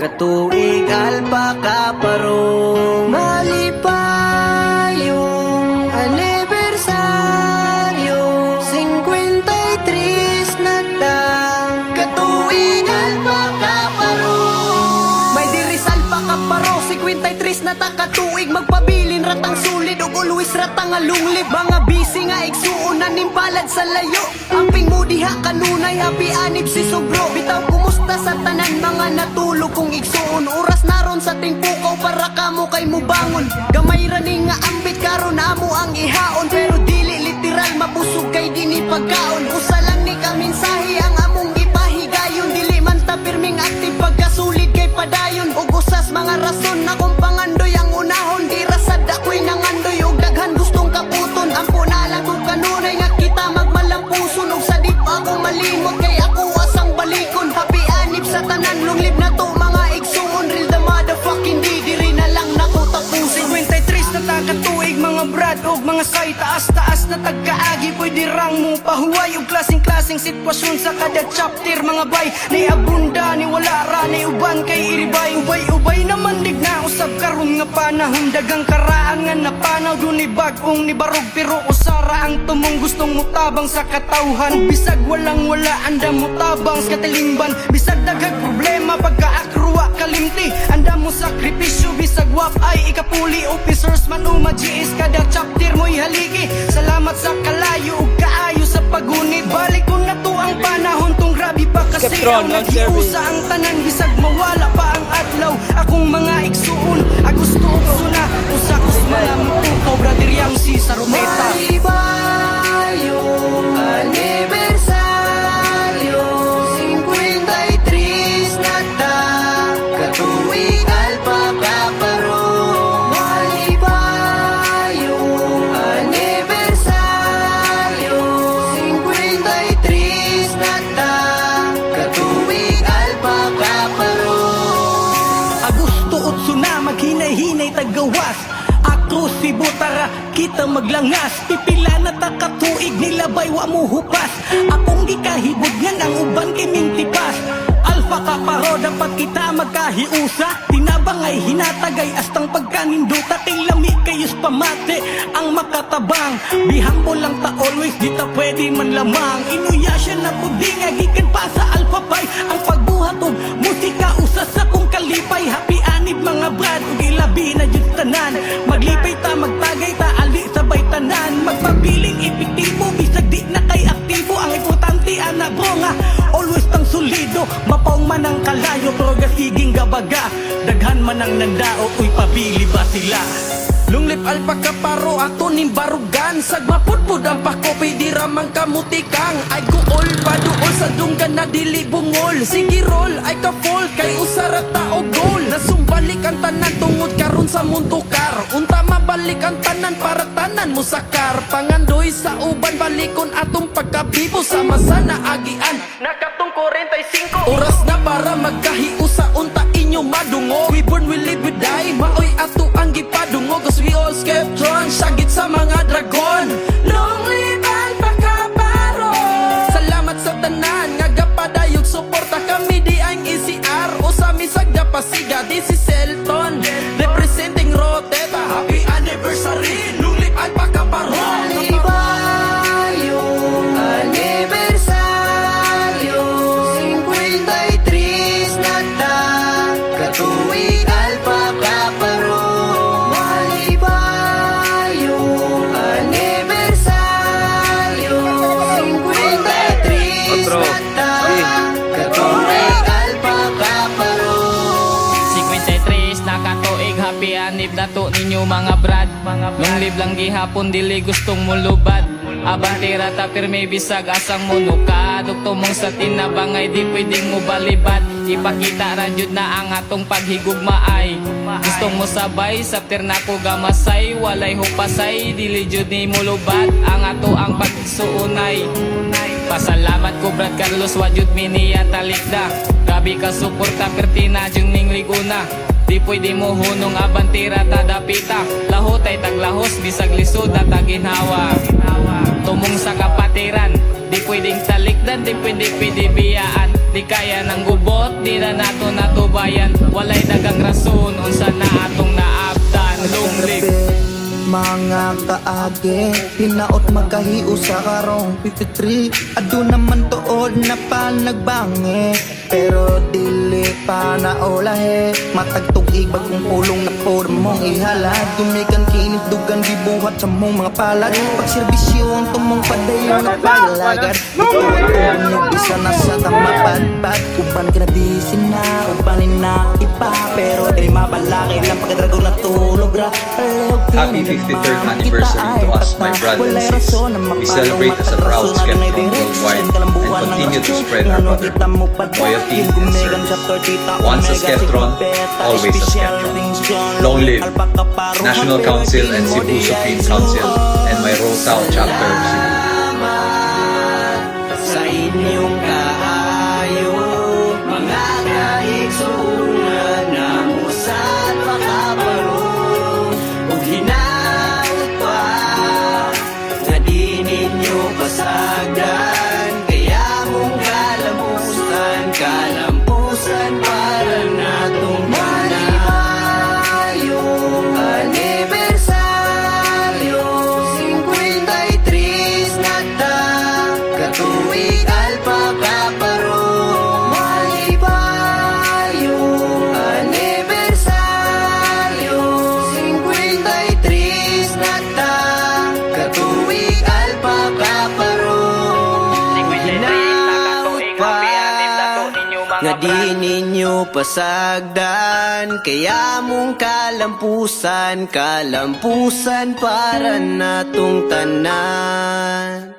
katuig alpaka parong malipay yung anibersaryo 53 na ta katuig alpaka parong may dirisal pa ka paro 53 na ta katuig magpabilin ratang sulid ug always ratang alunglib mga busy nga igsuunan nimpalad sa layo amping mo diha kanunay happy anib si sobro bitaw kumusta sa tanan mga natulog kung igsuon oras naron sa tingpukaw para kamo kay mo bangon gamay ra ni nga ambit karon amo ang ihaon pero dili literal mabusog kay dini pagkaon usa lang ni ka mensahe ang among ipahigayon dili man ta pirming active pagkasulid kay padayon ug usas mga rason na kung pangandoy ang unahon di rasad ako'y nangandoy ug daghan gustong kaputon ampo na lang kung kanunay nga kita magmalampuson ug sa di pa ako malimot kay ako asang balikon happy anib sa tanan lunglib na to mga igsuon real the motherfucking diri na lang nako tapusin 53 na takatuig mga brad og mga say taas-taas na tagkaagi pwede rang mo pahuway og klaseng-klaseng sitwasyon sa kada chapter mga bay ni abunda ni wala ra ni uban kay iribay ubay-ubay naman dig na usab karon nga panahon dagang karaan nga napanaw dun ni bag-ong ni barog pero usara ang tumong gustong mutabang sa katawhan bisag walang-wala anda mutabang sa katilingban bisag daghag problema pagkaakruwa kalimti anda mo sakripisyo bisag wap ay ikapuli officers man umagis kada chapter mo'y haligi salamat sa kalayo ug kaayo sa pagunit balik ko na to ang panahon tong grabe pa kasi ang nagiusa ang tanan bisag mawala pa ang adlaw akong mga igsuon gusto og suna usa-us malamutukaw brother yang si sa rumeta malipay yung anibersaryo 53 na ta katuig alpaka parong malipay yung anibersaryo 53 na ta katuig alpaka parong Agosto 8 na maghinay-hinay tagawas Ako si Butara, kita maglangas Pipila na takatuig nilabay wa mo hupas Akong gikahibugnan ang uban kay mintipas Alpha ka paro dapat kita magkahiusa Tinabang ay hinatagay astang pagkaninduta Tilami kayos pamate ang makatabang Bihambo lang ta always di ta pwede man lamang Inuya siya na puding agikan pa sa Alpha Pi Ang pagbuhat og musika usa sa kong kalipay Happy anib mga brad ug ilabi na jud tanan Maglipay ta magtagay ta ali sabay tanan Magpabiling epektibo bisag di na kay aktibo Ang importante ana bro nga always tang solido Mapaw man ang kalayo pero gasiging gabaga Daghan man ang nandao uy pabili ba sila Lunglip alpaka paro ato ning barugan Sagmapudpud ang pakopay di ramang kamutikang Ay guol paduol sa dunggan na dili bungol Sige roll ay ka-fall kay usara tao goal Nasumbalik ang tanan tungod karon sa muntukar Unta mabalik ang tanan para tanan mo sakar Pangandoy sa uban balikon atong pagkabibo Sama sana agian Nakatong 45 Oras na para magkahiusa unta inyo madungo We born we live we die Maoy ato ang gipadungo Cause we all skeptron Sagit sa mga dragon Long live alpaka paro Salamat sa tanan Nga gapadayog suporta kami di ang ECR O sa misag pasiga This is Selton Representing Roteta Happy anniversary Long live alpaka paro malipay yung anibersaryo 53 na ta katuig alpaka parong malipay yung anibersaryo 53 na ta katuig alpaka parong 53 na katuig happy anib na to ninyo mga brad Lunglib lang gihapon dili gustong mulubad Abantira ta pirme bisag asang munukad Ug tumong sa tinabangay di pwedeng mo balibad Ipakita ra jud na ang atong paghigugmaay Gustong mo sabay saptir na ko gamasay Walay hupasay dili jud ni mulubad Ang ato ang pagsuunay Pasalamat ko Brad Carlos wajud miniya talikda Grabe ka suporta pertina jung ning liguna Di pwede mo hunong abantira tadapita Lahot ay taglahos bisag lisod at taginhawa Tumong sa kapatiran Di pwedeng talikdan, di pwede biyaan Di kaya ng gubot di na nato natubayan. Walay dagang rason unsa na atong naabtan. Long live mga kaage, hinaot magkahiu sa karong 53. Ado naman tuod na pa nagbangi, pero dili pa naulahe. Matagtugig bagong pulong na por mong ihalad. Gumikan kinit dugan gibuhat sa mong mga palad. Pagserbisyo ang tumong padayon na pagalagad. Ito isa na sa tamapadpad. Uban ka na di sina, ubanin na iba, pero di mabalaki lang pagkadragong natulog ra. Happy 53rd anniversary to us, my brother and sis. We celebrate as a proud Skeptron worldwide and continue to spread our brotherhood, loyalty, and service. Once a Skeptron, always a Skeptron. Long live National Council and Cebu Supreme Council and my Rotao chapter of Cebu. Sa inyong kaayo, mga kaigsunan na musat makabarong ug hinaut pa na di ninyo pasagdan. Kaya mong kalampusan para natong malayong anibersaryo. 53 na ta, katuig alpakaparong malipayong anibersaryo. 53 na ta, katuig alpakaparong hinaut pa nga di ninyo pasagdan. Kaya mong kalampusan para natong tanan.